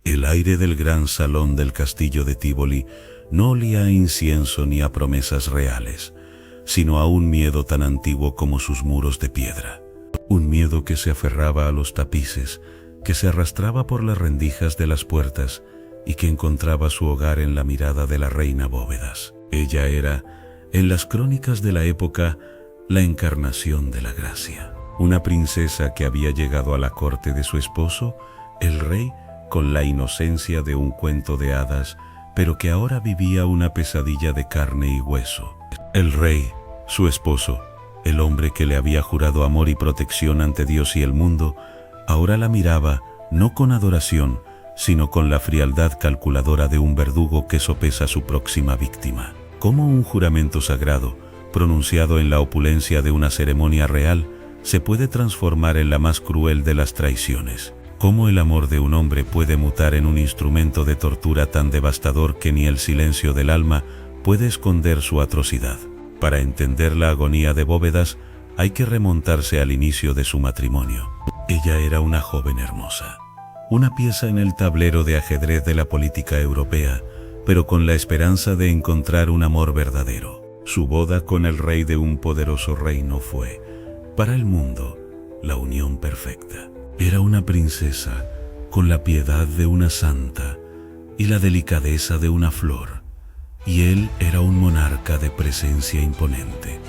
El aire del gran salón del castillo de Tívoli no olía a incienso ni a promesas reales, sino a un miedo tan antiguo como sus muros de piedra. Un miedo que se aferraba a los tapices, que se arrastraba por las rendijas de las puertas y que encontraba su hogar en la mirada de la reina Bóvedas. Ella era, en las crónicas de la época, la encarnación de la gracia. Una princesa que había llegado a la corte de su esposo, el rey, con la inocencia de un cuento de hadas, pero que ahora vivía una pesadilla de carne y hueso. El rey, su esposo, el hombre que le había jurado amor y protección ante Dios y el mundo, ahora la miraba, no con adoración, sino con la frialdad calculadora de un verdugo que sopesa su próxima víctima. Como un juramento sagrado, pronunciado en la opulencia de una ceremonia real, se puede transformar en la más cruel de las traiciones. Cómo el amor de un hombre puede mutar en un instrumento de tortura tan devastador que ni el silencio del alma puede esconder su atrocidad. Para entender la agonía de Bóvedas, hay que remontarse al inicio de su matrimonio. Ella era una joven hermosa, una pieza en el tablero de ajedrez de la política europea, pero con la esperanza de encontrar un amor verdadero. Su boda con el rey de un poderoso reino fue, para el mundo, la unión perfecta. Era una princesa con la piedad de una santa y la delicadeza de una flor, y él era un monarca de presencia imponente,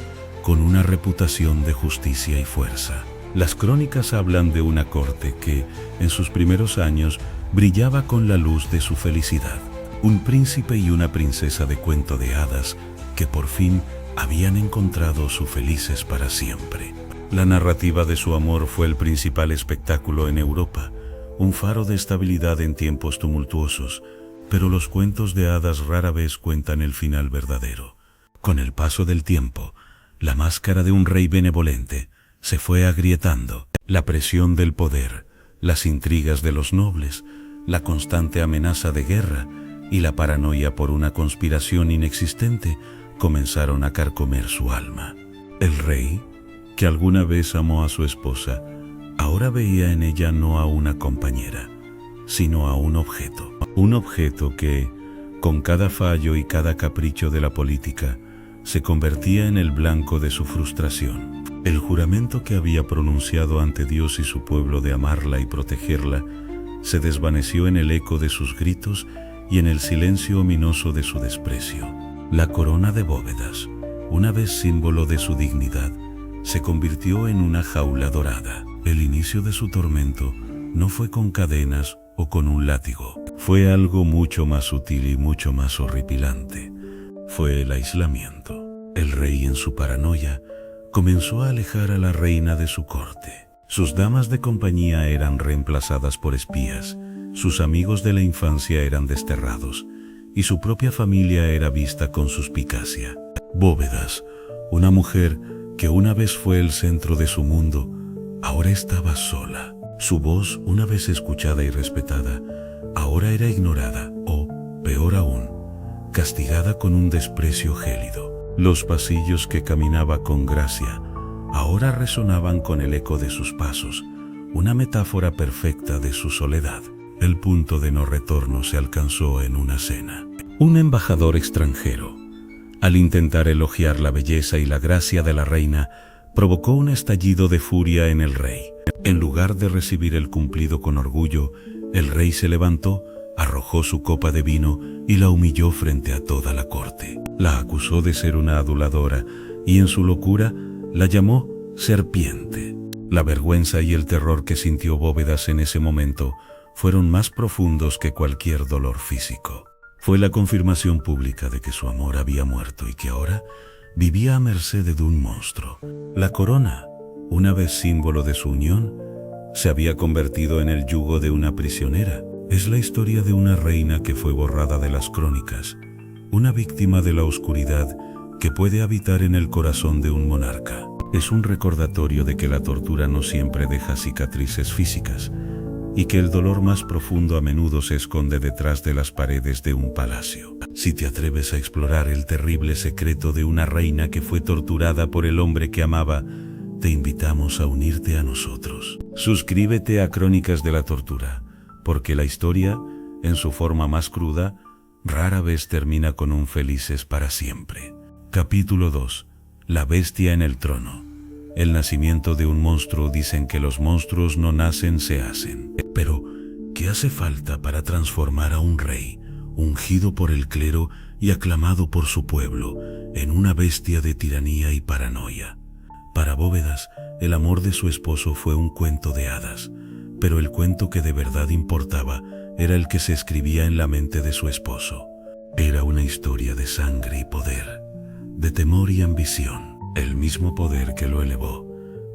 con una reputación de justicia y fuerza. Las crónicas hablan de una corte que, en sus primeros años, brillaba con la luz de su felicidad. Un príncipe y una princesa de cuento de hadas que por fin habían encontrado su felices para siempre. La narrativa de su amor fue el principal espectáculo en Europa, un faro de estabilidad en tiempos tumultuosos, pero los cuentos de hadas rara vez cuentan el final verdadero. Con el paso del tiempo, la máscara de un rey benevolente se fue agrietando. La presión del poder, las intrigas de los nobles, la constante amenaza de guerra y la paranoia por una conspiración inexistente comenzaron a carcomer su alma. El rey, que alguna vez amó a su esposa, ahora veía en ella no a una compañera, sino a un objeto que, con cada fallo y cada capricho de la política, se convertía en el blanco de su frustración. El juramento que había pronunciado ante Dios y su pueblo de amarla y protegerla se desvaneció en el eco de sus gritos y en el silencio ominoso de su desprecio. La corona de Bóvedas, una vez símbolo de su dignidad, se convirtió en una jaula dorada. El inicio de su tormento no fue con cadenas o con un látigo. Fue algo mucho más sutil y mucho más horripilante. Fue el aislamiento. El rey, en su paranoia, comenzó a alejar a la reina de su corte. Sus damas de compañía eran reemplazadas por espías, sus amigos de la infancia eran desterrados, y su propia familia era vista con suspicacia. Bóvedas, una mujer que una vez fue el centro de su mundo, ahora estaba sola. Su voz, una vez escuchada y respetada, ahora era ignorada o, peor aún, castigada con un desprecio gélido. Los pasillos que caminaba con gracia ahora resonaban con el eco de sus pasos, una metáfora perfecta de su soledad. El punto de no retorno se alcanzó en una cena. Un embajador extranjero, al intentar elogiar la belleza y la gracia de la reina, provocó un estallido de furia en el rey. En lugar de recibir el cumplido con orgullo, el rey se levantó, arrojó su copa de vino y la humilló frente a toda la corte. La acusó de ser una aduladora y en su locura la llamó serpiente. La vergüenza y el terror que sintió Bóvedas en ese momento fueron más profundos que cualquier dolor físico. Fue la confirmación pública de que su amor había muerto y que ahora vivía a merced de un monstruo. La corona, una vez símbolo de su unión, se había convertido en el yugo de una prisionera. Es la historia de una reina que fue borrada de las crónicas, una víctima de la oscuridad que puede habitar en el corazón de un monarca. Es un recordatorio de que la tortura no siempre deja cicatrices físicas y que el dolor más profundo a menudo se esconde detrás de las paredes de un palacio. Si te atreves a explorar el terrible secreto de una reina que fue torturada por el hombre que amaba, te invitamos a unirte a nosotros. Suscríbete a Crónicas de la Tortura, porque la historia en su forma más cruda, rara vez termina con un felices para siempre. Capítulo 2. La bestia en el trono. El nacimiento de un monstruo. Dicen que los monstruos no nacen, se hacen. Pero, ¿qué hace falta para transformar a un rey, ungido por el clero y aclamado por su pueblo, en una bestia de tiranía y paranoia? Para Bóvedas, el amor de su esposo fue un cuento de hadas, pero el cuento que de verdad importaba era el que se escribía en la mente de su esposo. Era una historia de sangre y poder, de temor y ambición. El mismo poder que lo elevó,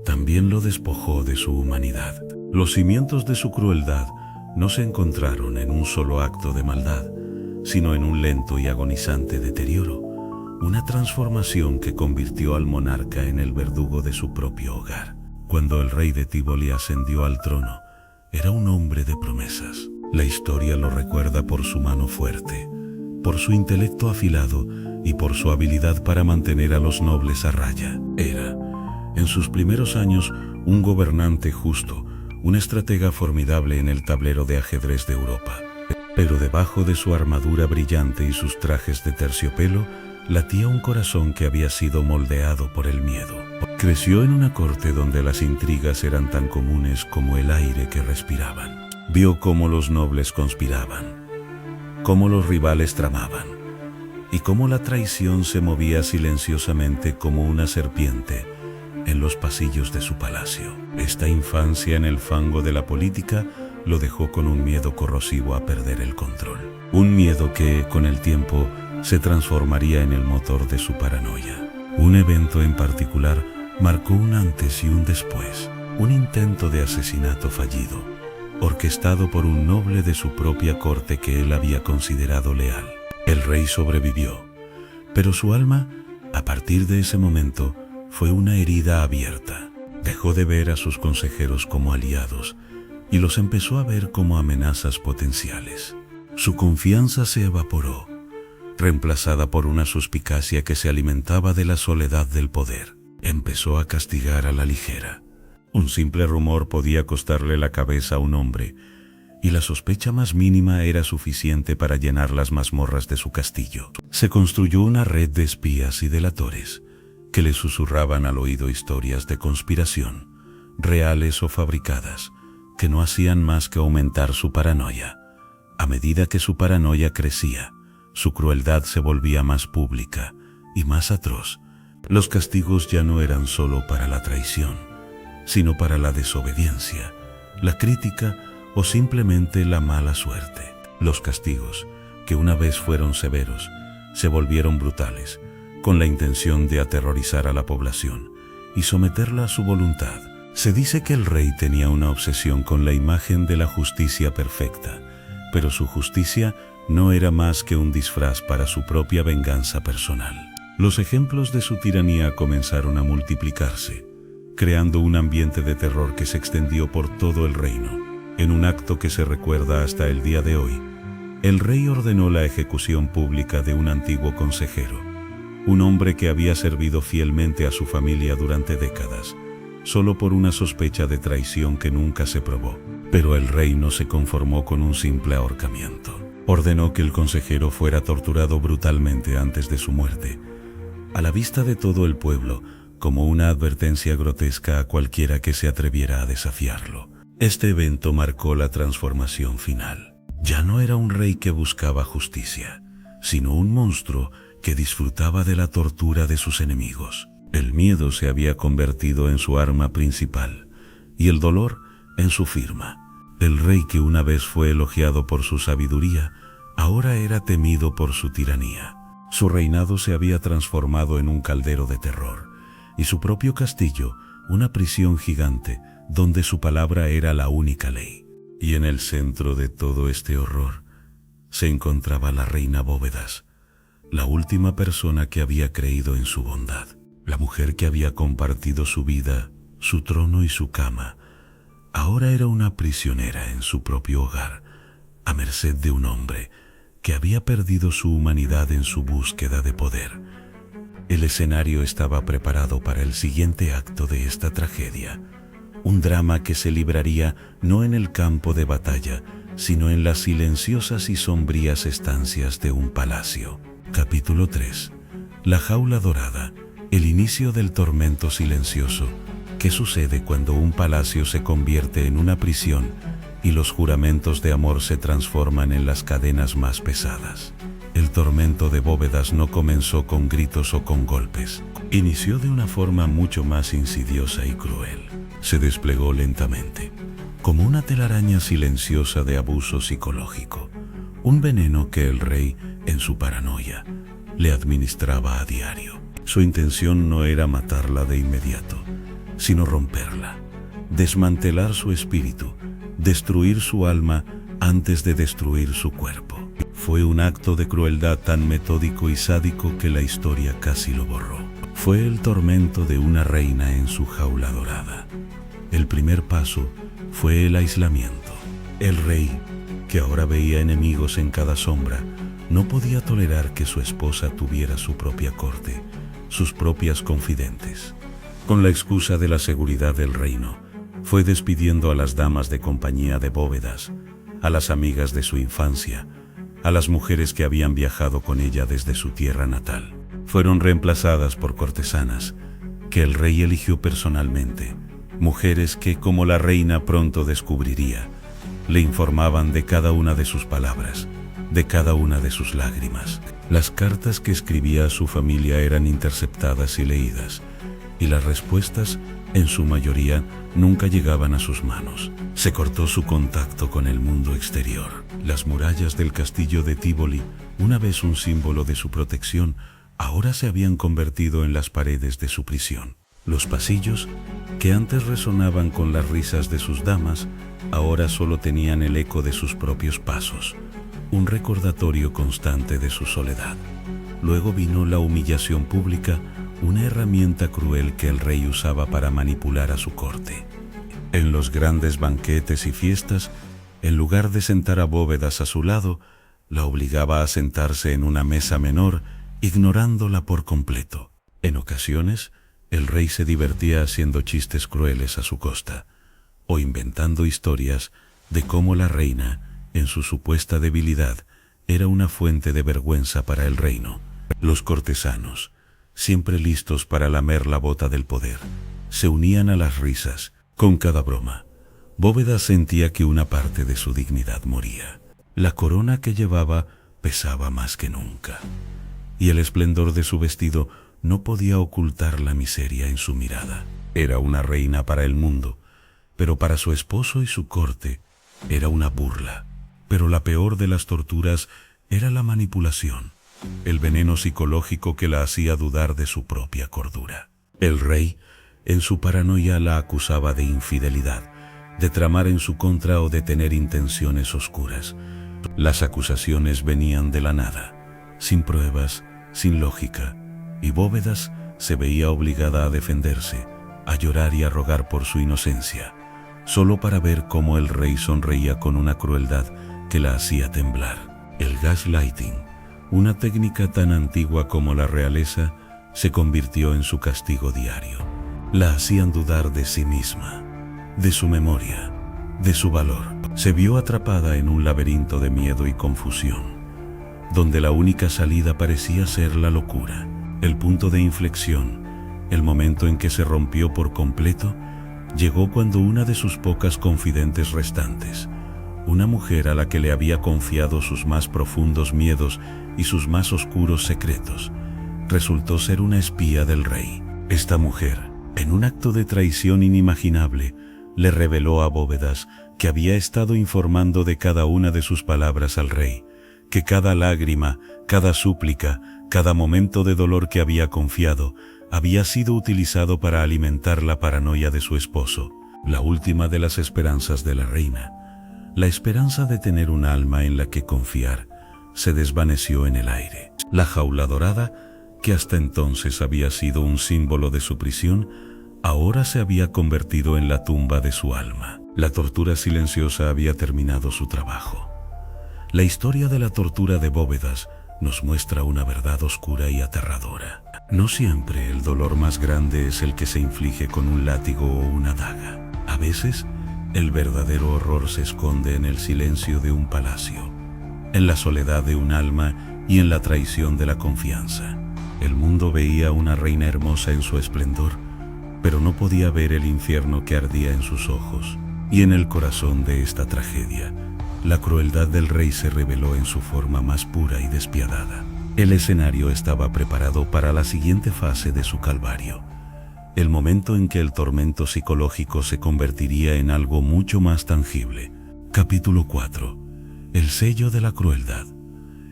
también lo despojó de su humanidad. Los cimientos de su crueldad no se encontraron en un solo acto de maldad, sino en un lento y agonizante deterioro, una transformación que convirtió al monarca en el verdugo de su propio hogar. Cuando el rey de Tívoli ascendió al trono, era un hombre de promesas. La historia lo recuerda por su mano fuerte, por su intelecto afilado y por su habilidad para mantener a los nobles a raya. Era, en sus primeros años, un gobernante justo, un estratega formidable en el tablero de ajedrez de Europa. Pero debajo de su armadura brillante y sus trajes de terciopelo, latía un corazón que había sido moldeado por el miedo. Creció en una corte donde las intrigas eran tan comunes como el aire que respiraban. Vio cómo los nobles conspiraban, cómo los rivales tramaban, y cómo la traición se movía silenciosamente como una serpiente en los pasillos de su palacio. Esta infancia en el fango de la política lo dejó con un miedo corrosivo a perder el control. Un miedo que, con el tiempo, se transformaría en el motor de su paranoia. Un evento en particular marcó un antes y un después. Un intento de asesinato fallido, orquestado por un noble de su propia corte que él había considerado leal. El rey sobrevivió, pero su alma, a partir de ese momento, fue una herida abierta. Dejó de ver a sus consejeros como aliados y los empezó a ver como amenazas potenciales. Su confianza se evaporó, reemplazada por una suspicacia que se alimentaba de la soledad del poder. Empezó a castigar a la ligera. Un simple rumor podía costarle la cabeza a un hombre, y la sospecha más mínima era suficiente para llenar las mazmorras de su castillo. Se construyó una red de espías y delatores que le susurraban al oído historias de conspiración, reales o fabricadas, que no hacían más que aumentar su paranoia. A medida que su paranoia crecía, su crueldad se volvía más pública y más atroz. Los castigos ya no eran solo para la traición, sino para la desobediencia, la crítica o simplemente la mala suerte. Los castigos, que una vez fueron severos, se volvieron brutales, con la intención de aterrorizar a la población y someterla a su voluntad. Se dice que el rey tenía una obsesión con la imagen de la justicia perfecta, pero su justicia no era más que un disfraz para su propia venganza personal. Los ejemplos de su tiranía comenzaron a multiplicarse, creando un ambiente de terror que se extendió por todo el reino. En un acto que se recuerda hasta el día de hoy, el rey ordenó la ejecución pública de un antiguo consejero, un hombre que había servido fielmente a su familia durante décadas, solo por una sospecha de traición que nunca se probó. Pero el rey no se conformó con un simple ahorcamiento. Ordenó que el consejero fuera torturado brutalmente antes de su muerte, a la vista de todo el pueblo, como una advertencia grotesca a cualquiera que se atreviera a desafiarlo. Este evento marcó la transformación final. Ya no era un rey que buscaba justicia, sino un monstruo que disfrutaba de la tortura de sus enemigos. El miedo se había convertido en su arma principal y el dolor en su firma. El rey que una vez fue elogiado por su sabiduría, ahora era temido por su tiranía. Su reinado se había transformado en un caldero de terror, y su propio castillo, una prisión gigante, donde su palabra era la única ley. Y en el centro de todo este horror, se encontraba la reina Bóvedas, la última persona que había creído en su bondad, la mujer que había compartido su vida, su trono y su cama. Ahora era una prisionera en su propio hogar, a merced de un hombre que había perdido su humanidad en su búsqueda de poder. El escenario estaba preparado para el siguiente acto de esta tragedia, un drama que se libraría no en el campo de batalla, sino en las silenciosas y sombrías estancias de un palacio. Capítulo 3. La jaula dorada, el inicio del tormento silencioso. ¿Qué sucede cuando un palacio se convierte en una prisión y los juramentos de amor se transforman en las cadenas más pesadas? El tormento de Bóvedas no comenzó con gritos o con golpes. Inició de una forma mucho más insidiosa y cruel. Se desplegó lentamente, como una telaraña silenciosa de abuso psicológico, un veneno que el rey, en su paranoia, le administraba a diario. Su intención no era matarla de inmediato, sino romperla, desmantelar su espíritu, destruir su alma antes de destruir su cuerpo. Fue un acto de crueldad tan metódico y sádico que la historia casi lo borró. Fue el tormento de una reina en su jaula dorada. El primer paso fue el aislamiento. El rey, que ahora veía enemigos en cada sombra, no podía tolerar que su esposa tuviera su propia corte, sus propias confidentes. Con la excusa de la seguridad del reino, fue despidiendo a las damas de compañía de Bóvedas, a las amigas de su infancia, a las mujeres que habían viajado con ella desde su tierra natal. Fueron reemplazadas por cortesanas, que el rey eligió personalmente, mujeres que, como la reina pronto descubriría, le informaban de cada una de sus palabras, de cada una de sus lágrimas. Las cartas que escribía a su familia eran interceptadas y leídas, y las respuestas, en su mayoría, nunca llegaban a sus manos. Se cortó su contacto con el mundo exterior. Las murallas del castillo de Tívoli, una vez un símbolo de su protección, ahora se habían convertido en las paredes de su prisión. Los pasillos, que antes resonaban con las risas de sus damas, ahora solo tenían el eco de sus propios pasos, un recordatorio constante de su soledad. Luego vino la humillación pública, una herramienta cruel que el rey usaba para manipular a su corte. En los grandes banquetes y fiestas, en lugar de sentar a Bóvedas a su lado, la obligaba a sentarse en una mesa menor, ignorándola por completo. En ocasiones, el rey se divertía haciendo chistes crueles a su costa, o inventando historias de cómo la reina, en su supuesta debilidad, era una fuente de vergüenza para el reino. Los cortesanos, siempre listos para lamer la bota del poder, se unían a las risas. Con cada broma, Bóvedas sentía que una parte de su dignidad moría. La corona que llevaba pesaba más que nunca, y el esplendor de su vestido no podía ocultar la miseria en su mirada. Era una reina para el mundo, pero para su esposo y su corte era una burla. Pero la peor de las torturas era la manipulación, el veneno psicológico que la hacía dudar de su propia cordura. El rey, en su paranoia, la acusaba de infidelidad, de tramar en su contra o de tener intenciones oscuras. Las acusaciones venían de la nada, sin pruebas, sin lógica, y Bóvedas se veía obligada a defenderse, a llorar y a rogar por su inocencia, solo para ver cómo el rey sonreía con una crueldad que la hacía temblar. El gaslighting, una técnica tan antigua como la realeza, se convirtió en su castigo diario. La hacían dudar de sí misma, de su memoria, de su valor. Se vio atrapada en un laberinto de miedo y confusión, donde la única salida parecía ser la locura. El punto de inflexión, el momento en que se rompió por completo, llegó cuando una de sus pocas confidentes restantes, una mujer a la que le había confiado sus más profundos miedos y sus más oscuros secretos, resultó ser una espía del rey. Esta mujer, en un acto de traición inimaginable, le reveló a Bóvedas que había estado informando de cada una de sus palabras al rey, que cada lágrima, cada súplica, cada momento de dolor que había confiado, había sido utilizado para alimentar la paranoia de su esposo, la última de las esperanzas de la reina. La esperanza de tener un alma en la que confiar se desvaneció en el aire. La jaula dorada, que hasta entonces había sido un símbolo de su prisión, ahora se había convertido en la tumba de su alma. La tortura silenciosa había terminado su trabajo. La historia de la tortura de Bóvedas nos muestra una verdad oscura y aterradora. No siempre el dolor más grande es el que se inflige con un látigo o una daga. A veces, El verdadero horror se esconde en el silencio de un palacio, en la soledad de un alma y en la traición de la confianza. El mundo veía a una reina hermosa en su esplendor, pero no podía ver el infierno que ardía en sus ojos. Y en el corazón de esta tragedia, la crueldad del rey se reveló en su forma más pura y despiadada. El escenario estaba preparado para la siguiente fase de su calvario, el momento en que el tormento psicológico se convertiría en algo mucho más tangible. Capítulo 4. El sello de la crueldad.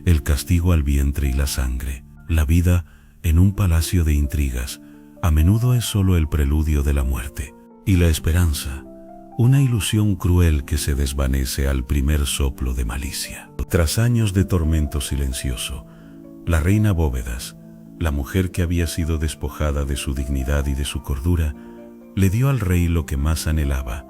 El castigo al vientre y la sangre. La vida, en un palacio de intrigas, a menudo es solo el preludio de la muerte. Y la esperanza, una ilusión cruel que se desvanece al primer soplo de malicia. Tras años de tormento silencioso, la reina Bóvedas, la mujer que había sido despojada de su dignidad y de su cordura, le dio al rey lo que más anhelaba,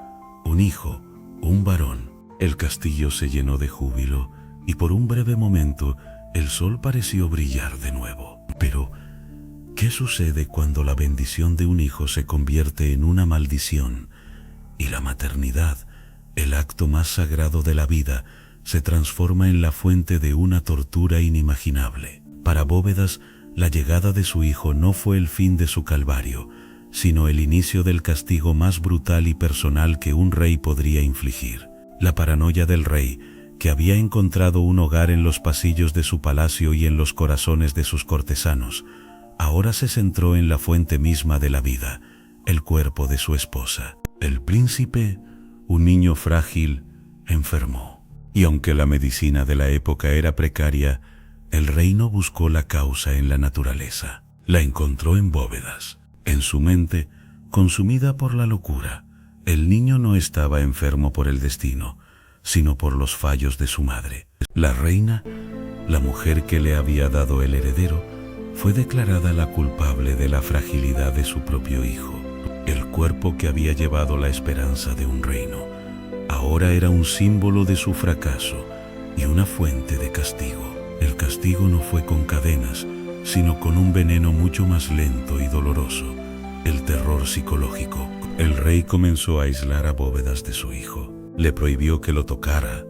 un hijo, un varón. El castillo se llenó de júbilo y por un breve momento el sol pareció brillar de nuevo. Pero, ¿qué sucede cuando la bendición de un hijo se convierte en una maldición y la maternidad, el acto más sagrado de la vida, se transforma en la fuente de una tortura inimaginable? Para Bóvedas, la llegada de su hijo no fue el fin de su calvario, sino el inicio del castigo más brutal y personal que un rey podría infligir. La paranoia del rey, que había encontrado un hogar en los pasillos de su palacio y en los corazones de sus cortesanos, ahora se centró en la fuente misma de la vida, el cuerpo de su esposa. El príncipe, un niño frágil, enfermó. Y aunque la medicina de la época era precaria, el rey no buscó la causa en la naturaleza. La encontró en Bóvedas. En su mente, consumida por la locura, el niño no estaba enfermo por el destino, sino por los fallos de su madre. La reina, la mujer que le había dado el heredero, fue declarada la culpable de la fragilidad de su propio hijo. El cuerpo que había llevado la esperanza de un reino, ahora era un símbolo de su fracaso y una fuente de castigo. El castigo no fue con cadenas, sino con un veneno mucho más lento y doloroso, el terror psicológico. El rey comenzó a aislar a Bóvedas de su hijo. Le prohibió que lo tocara,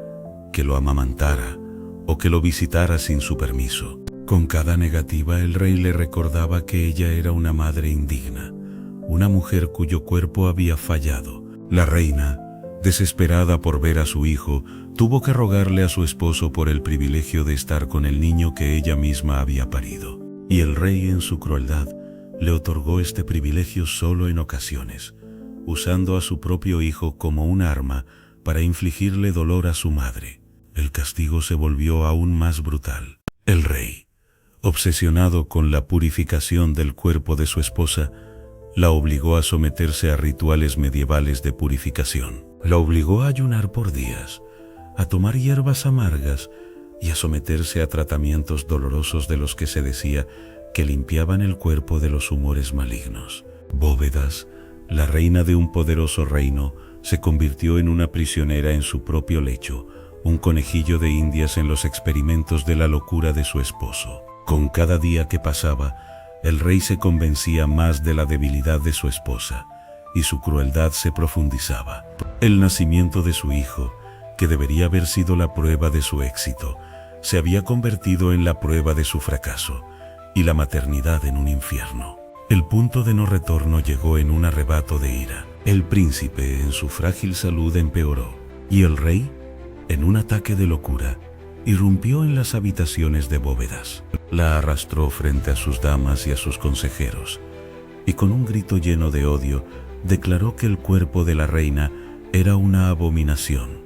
que lo amamantara o que lo visitara sin su permiso. Con cada negativa, el rey le recordaba que ella era una madre indigna, una mujer cuyo cuerpo había fallado. La reina, desesperada por ver a su hijo, tuvo que rogarle a su esposo por el privilegio de estar con el niño que ella misma había parido. Y el rey, en su crueldad, le otorgó este privilegio solo en ocasiones, usando a su propio hijo como un arma para infligirle dolor a su madre. El castigo se volvió aún más brutal. El rey, obsesionado con la purificación del cuerpo de su esposa, la obligó a someterse a rituales medievales de purificación. La obligó a ayunar por días, a tomar hierbas amargas y a someterse a tratamientos dolorosos de los que se decía que limpiaban el cuerpo de los humores malignos. Bóvedas, la reina de un poderoso reino, se convirtió en una prisionera en su propio lecho, un conejillo de indias en los experimentos de la locura de su esposo. Con cada día que pasaba, el rey se convencía más de la debilidad de su esposa, y su crueldad se profundizaba. El nacimiento de su hijo, que debería haber sido la prueba de su éxito, se había convertido en la prueba de su fracaso, y la maternidad en un infierno. El punto de no retorno llegó en un arrebato de ira. El príncipe, en su frágil salud, empeoró, y el rey, en un ataque de locura, irrumpió en las habitaciones de Bóvedas. La arrastró frente a sus damas y a sus consejeros, y con un grito lleno de odio, declaró que el cuerpo de la reina era una abominación,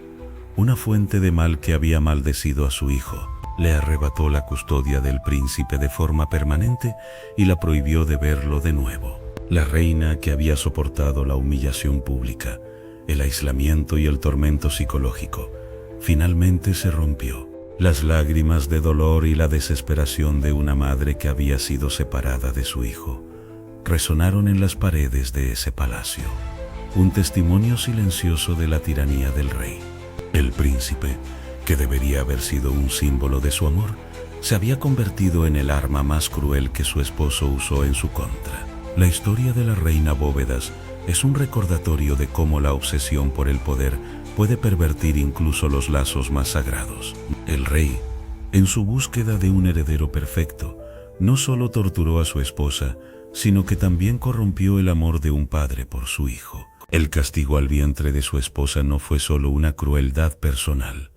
una fuente de mal que había maldecido a su hijo. Le arrebató la custodia del príncipe de forma permanente y la prohibió de verlo de nuevo. La reina, que había soportado la humillación pública, el aislamiento y el tormento psicológico, finalmente se rompió. Las lágrimas de dolor y la desesperación de una madre que había sido separada de su hijo resonaron en las paredes de ese palacio, un testimonio silencioso de la tiranía del rey. El príncipe, que debería haber sido un símbolo de su amor, se había convertido en el arma más cruel que su esposo usó en su contra. La historia de la reina Bóvedas es un recordatorio de cómo la obsesión por el poder puede pervertir incluso los lazos más sagrados. El rey, en su búsqueda de un heredero perfecto, no solo torturó a su esposa, sino que también corrompió el amor de un padre por su hijo. El castigo al vientre de su esposa no fue solo una crueldad personal,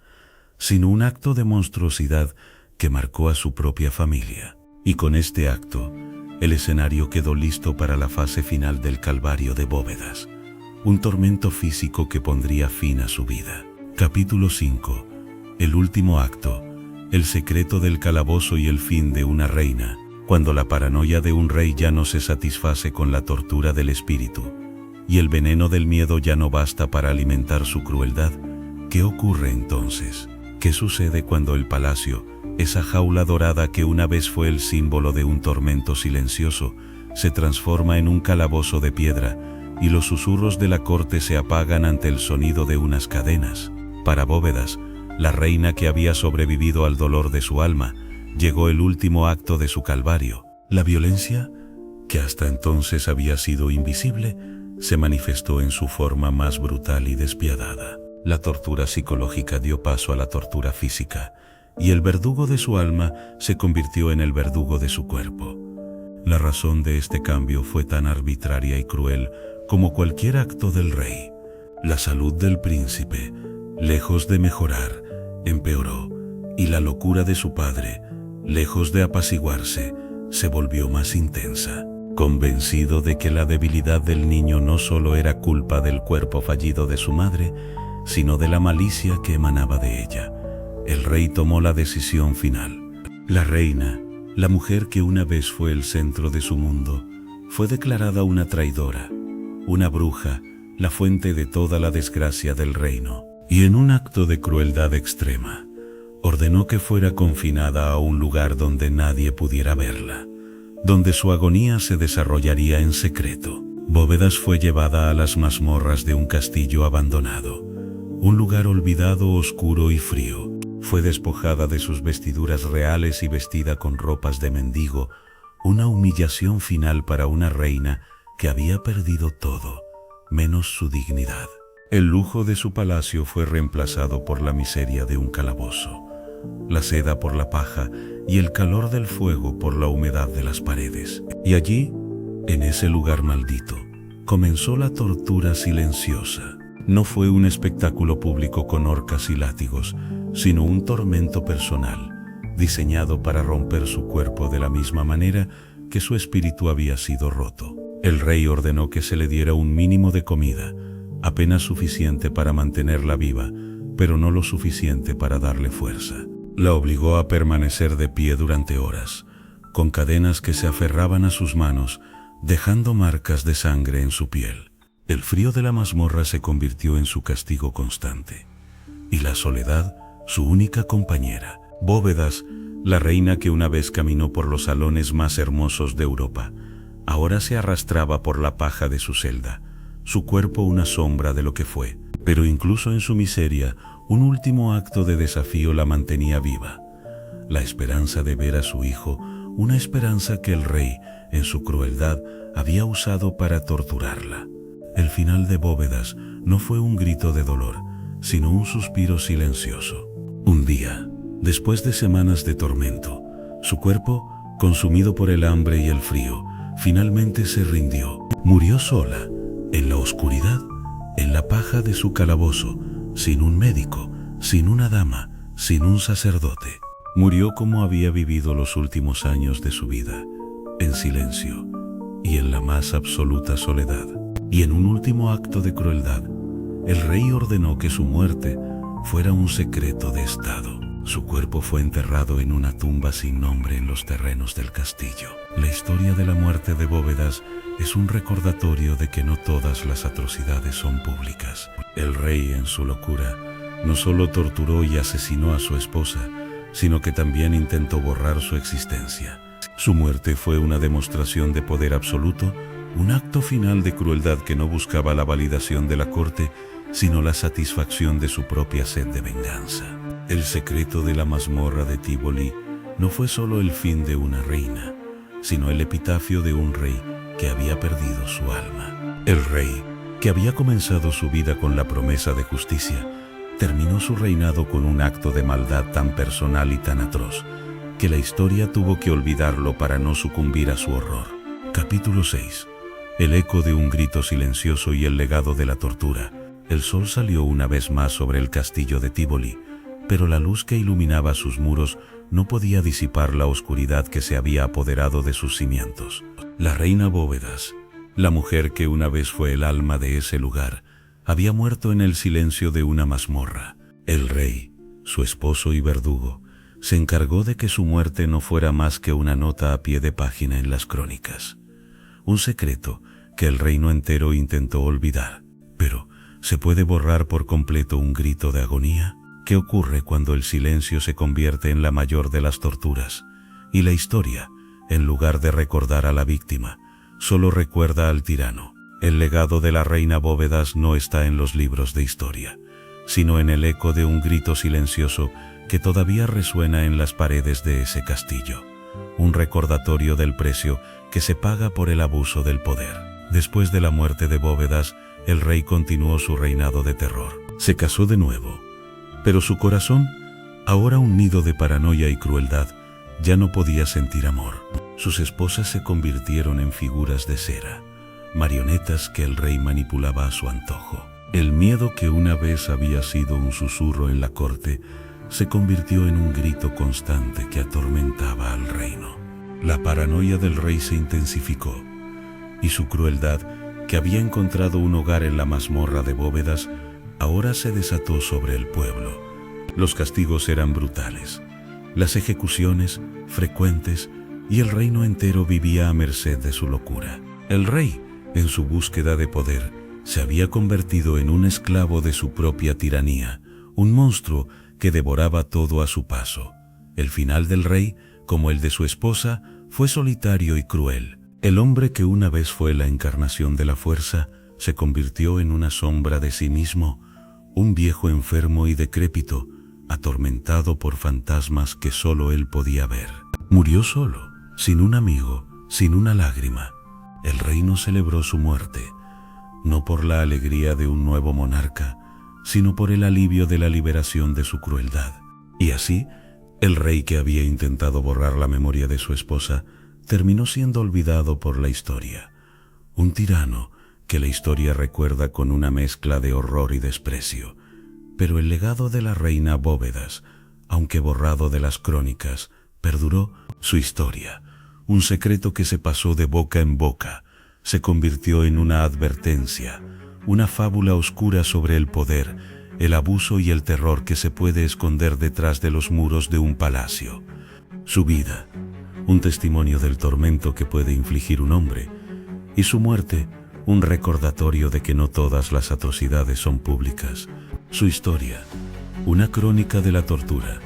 sino un acto de monstruosidad que marcó a su propia familia. Y con este acto, el escenario quedó listo para la fase final del Calvario de Bóvedas, un tormento físico que pondría fin a su vida. Capítulo 5. El último acto, el secreto del calabozo y el fin de una reina. Cuando la paranoia de un rey ya no se satisface con la tortura del espíritu, y el veneno del miedo ya no basta para alimentar su crueldad, ¿qué ocurre entonces? ¿Qué sucede cuando el palacio, esa jaula dorada que una vez fue el símbolo de un tormento silencioso, se transforma en un calabozo de piedra, y los susurros de la corte se apagan ante el sonido de unas cadenas? Para Bóvedas, la reina que había sobrevivido al dolor de su alma, llegó el último acto de su calvario. La violencia, que hasta entonces había sido invisible, se manifestó en su forma más brutal y despiadada. La tortura psicológica dio paso a la tortura física, y el verdugo de su alma se convirtió en el verdugo de su cuerpo. La razón de este cambio fue tan arbitraria y cruel como cualquier acto del rey. La salud del príncipe, lejos de mejorar, empeoró, y la locura de su padre, lejos de apaciguarse, se volvió más intensa. Convencido de que la debilidad del niño no solo era culpa del cuerpo fallido de su madre, sino de la malicia que emanaba de ella, el rey tomó la decisión final. La reina, la mujer que una vez fue el centro de su mundo, fue declarada una traidora, una bruja, la fuente de toda la desgracia del reino, y en un acto de crueldad extrema, ordenó que fuera confinada a un lugar donde nadie pudiera verla, donde su agonía se desarrollaría en secreto. Bóvedas fue llevada a las mazmorras de un castillo abandonado, un lugar olvidado, oscuro y frío. Fue despojada de sus vestiduras reales y vestida con ropas de mendigo, una humillación final para una reina que había perdido todo, menos su dignidad. El lujo de su palacio fue reemplazado por la miseria de un calabozo, la seda por la paja y el calor del fuego por la humedad de las paredes. Y allí, en ese lugar maldito, comenzó la tortura silenciosa. No fue un espectáculo público con horcas y látigos, sino un tormento personal, diseñado para romper su cuerpo de la misma manera que su espíritu había sido roto. El rey ordenó que se le diera un mínimo de comida, apenas suficiente para mantenerla viva, pero no lo suficiente para darle fuerza. La obligó a permanecer de pie durante horas, con cadenas que se aferraban a sus manos, dejando marcas de sangre en su piel. El frío de la mazmorra se convirtió en su castigo constante, y la soledad, su única compañera. Bóvedas, la reina que una vez caminó por los salones más hermosos de Europa, ahora se arrastraba por la paja de su celda, su cuerpo una sombra de lo que fue. Pero incluso en su miseria, un último acto de desafío la mantenía viva. La esperanza de ver a su hijo, una esperanza que el rey, en su crueldad, había usado para torturarla. El final de Bóvedas no fue un grito de dolor, sino un suspiro silencioso. Un día, después de semanas de tormento, su cuerpo, consumido por el hambre y el frío, finalmente se rindió. Murió sola, en la oscuridad, en la paja de su calabozo, sin un médico, sin una dama, sin un sacerdote. Murió como había vivido los últimos años de su vida, en silencio y en la más absoluta soledad. Y en un último acto de crueldad, el rey ordenó que su muerte fuera un secreto de estado. Su cuerpo fue enterrado en una tumba sin nombre en los terrenos del castillo. La historia de la muerte de Bóvedas es un recordatorio de que no todas las atrocidades son públicas. El rey, en su locura, no solo torturó y asesinó a su esposa, sino que también intentó borrar su existencia. Su muerte fue una demostración de poder absoluto, un acto final de crueldad que no buscaba la validación de la corte, sino la satisfacción de su propia sed de venganza. El secreto de la mazmorra de Tívoli no fue solo el fin de una reina, sino el epitafio de un rey que había perdido su alma. El rey, que había comenzado su vida con la promesa de justicia, terminó su reinado con un acto de maldad tan personal y tan atroz, que la historia tuvo que olvidarlo para no sucumbir a su horror. Capítulo 6. El eco de un grito silencioso y el legado de la tortura. El sol salió una vez más sobre el castillo de Tívoli, pero la luz que iluminaba sus muros no podía disipar la oscuridad que se había apoderado de sus cimientos. La reina Bóvedas, la mujer que una vez fue el alma de ese lugar, había muerto en el silencio de una mazmorra. El rey, su esposo y verdugo, se encargó de que su muerte no fuera más que una nota a pie de página en las crónicas. Un secreto que el reino entero intentó olvidar. Pero, ¿se puede borrar por completo un grito de agonía? ¿Qué ocurre cuando el silencio se convierte en la mayor de las torturas? Y la historia, en lugar de recordar a la víctima, solo recuerda al tirano. El legado de la reina Bóvedas no está en los libros de historia, sino en el eco de un grito silencioso que todavía resuena en las paredes de ese castillo. Un recordatorio del precio que se paga por el abuso del poder. Después de la muerte de Bóvedas, el rey continuó su reinado de terror. Se casó de nuevo, pero su corazón, ahora un nido de paranoia y crueldad, ya no podía sentir amor. Sus esposas se convirtieron en figuras de cera, marionetas que el rey manipulaba a su antojo. El miedo que una vez había sido un susurro en la corte se convirtió en un grito constante que atormentaba al reino. La paranoia del rey se intensificó, y su crueldad, que había encontrado un hogar en la mazmorra de Bóvedas, ahora se desató sobre el pueblo. Los castigos eran brutales, las ejecuciones frecuentes, y el reino entero vivía a merced de su locura. El rey, en su búsqueda de poder, se había convertido en un esclavo de su propia tiranía, un monstruo que devoraba todo a su paso. El final del rey, como el de su esposa, fue solitario y cruel. El hombre que una vez fue la encarnación de la fuerza, se convirtió en una sombra de sí mismo, un viejo enfermo y decrépito, atormentado por fantasmas que solo él podía ver. Murió solo, sin un amigo, sin una lágrima. El reino celebró su muerte, no por la alegría de un nuevo monarca, sino por el alivio de la liberación de su crueldad. Y así, el rey que había intentado borrar la memoria de su esposa, terminó siendo olvidado por la historia. Un tirano que la historia recuerda con una mezcla de horror y desprecio. Pero el legado de la reina Bóvedas, aunque borrado de las crónicas, perduró. Su historia, un secreto que se pasó de boca en boca, se convirtió en una advertencia, una fábula oscura sobre el poder, el abuso y el terror que se puede esconder detrás de los muros de un palacio. Su vida, un testimonio del tormento que puede infligir un hombre, y su muerte, un recordatorio de que no todas las atrocidades son públicas. Su historia, una crónica de la tortura,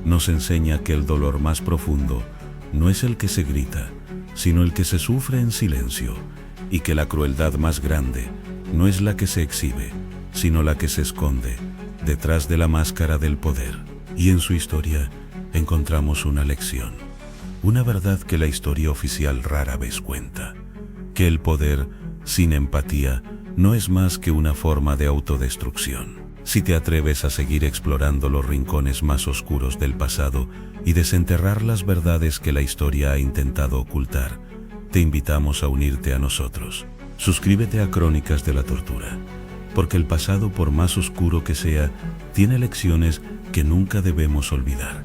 nos enseña que el dolor más profundo no es el que se grita, sino el que se sufre en silencio, y que la crueldad más grande no es la que se exhibe, sino la que se esconde detrás de la máscara del poder. Y en su historia encontramos una lección, una verdad que la historia oficial rara vez cuenta, que el poder, sin empatía, no es más que una forma de autodestrucción. Si te atreves a seguir explorando los rincones más oscuros del pasado y desenterrar las verdades que la historia ha intentado ocultar, te invitamos a unirte a nosotros. Suscríbete a Crónicas de la Tortura, porque el pasado, por más oscuro que sea, tiene lecciones que nunca debemos olvidar.